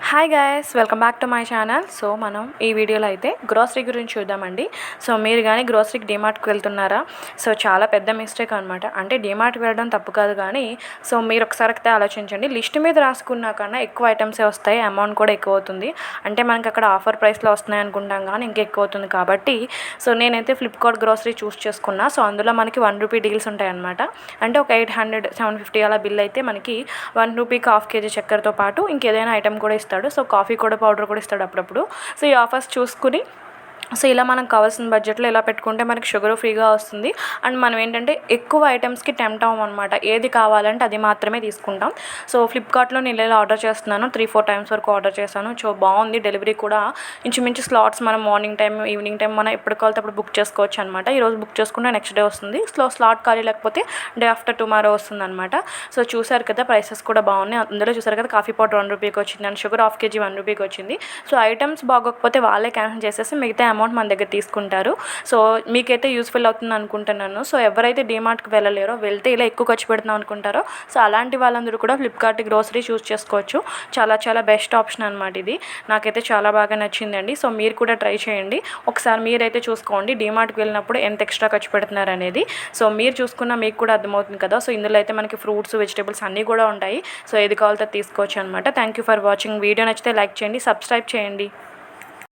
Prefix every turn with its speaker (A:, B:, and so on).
A: Hi guys, welcome back to my channel. So మనం ఈ వీడియోలో అయితే గ్రోసరీ గురించి చూద్దామండి. సో మీరు కానీ గ్రోసరీకి డీమార్ట్కి వెళ్తున్నారా? సో చాలా పెద్ద మిస్టేక్ అనమాట. అంటే డీమార్ట్కి వెళ్ళడం తప్పు కాదు, కానీ సో మీరు ఒకసారి అయితే ఆలోచించండి. లిస్ట్ మీద రాసుకున్నా కన్నా ఎక్కువ ఐటమ్సే వస్తాయి, అమౌంట్ కూడా ఎక్కువ అవుతుంది. అంటే మనకి అక్కడ ఆఫర్ ప్రైస్లో వస్తున్నాయి అనుకుంటాం, కానీ ఇంకా ఎక్కువ అవుతుంది. కాబట్టి సో నేనైతే ఫ్లిప్కార్ట్ గ్రోసరీ చూస్ చేసుకున్నా. సో అందులో మనకి ₹1 డీల్స్ ఉంటాయి అనమాట. అంటే ఒక 800, 750 అలా బిల్ అయితే మనకి ₹1 ½ కేజీ చక్కెరతో పాటు ఇంకేదైనా ఐటమ్ కూడా ఇస్తాడు. సో కాఫీ కూడా, పౌడర్ కూడా ఇస్తాడు అప్పుడప్పుడు. సో ఈ ఆఫర్స్ చూసుకుని సో ఇలా మనకు కావాల్సిన బడ్జెట్లో ఇలా పెట్టుకుంటే మనకి షుగర్ ఫ్రీగా వస్తుంది. అండ్ మనం ఏంటంటే ఎక్కువ ఐటమ్స్కి టెంప్ట్ అవ్వం అనమాట. ఏది కావాలంటే అది మాత్రమే తీసుకుంటాం. సో ఫ్లిప్కార్ట్లో నేను ఇలా ఆర్డర్ చేస్తున్నాను, 3-4 టైమ్స్ వరకు ఆర్డర్ చేశాను. సో బాగుంది. డెలివరీ కూడా ఇంచుమించు స్లాట్స్ మనం మార్నింగ్ టైం, ఈవినింగ్ టైం మనం ఎప్పుడు కావాలితే అప్పుడు బుక్ చేసుకోవచ్చు అనమాట. ఈరోజు బుక్ చేసుకుంటే నెక్స్ట్ డే వస్తుంది. స్లాట్ ఖాళీ లేకపోతే డే ఆఫ్టర్ టుమారో వస్తుంది అనమాట. సో చూసారు కదా, ప్రైసెస్ కూడా బాగున్నాయి. అందులో చూసారు కదా, కాఫీ పౌడర్ ₹1 వచ్చింది అండ్ షుగర్ ½ కేజీ ₹1 వచ్చింది. సో ఐటమ్స్ బాగోకపోతే వాళ్ళే క్యాన్సిల్ చేసేసి మిగతా అమౌంట్ మన దగ్గర తీసుకుంటారు. సో మీకైతే యూస్ఫుల్ అవుతుంది అనుకుంటున్నాను. సో ఎవరైతే డీమార్ట్కి వెళ్ళలేరో, వెళ్తే ఇలా ఎక్కువ ఖర్చు పెడుతున్నాం అనుకుంటారో, సో అలాంటి వాళ్ళందరూ కూడా ఫ్లిప్కార్ట్ గ్రోసరీ చూస్ చేసుకోవచ్చు. చాలా బెస్ట్ ఆప్షన్ అనమాట ఇది. నాకైతే చాలా బాగా నచ్చిందండి. సో మీరు కూడా ట్రై చేయండి. ఒకసారి మీరైతే చూసుకోండి డీమార్ట్కి వెళ్ళినప్పుడు ఎంత ఎక్స్ట్రా ఖర్చు పెడుతున్నారు అనేది. సో మీరు చూసుకున్న మీకు కూడా అర్థమవుతుంది కదా. సో ఇందులో అయితే మనకి ఫ్రూట్స్, వెజిటేబుల్స్ అన్నీ కూడా ఉంటాయి. సో ఏది కావాలో తీసుకోవచ్చు అనమాట. Thank you for watching. Video నచ్చితే లైక్ చేయండి, సబ్స్క్రైబ్ చేయండి.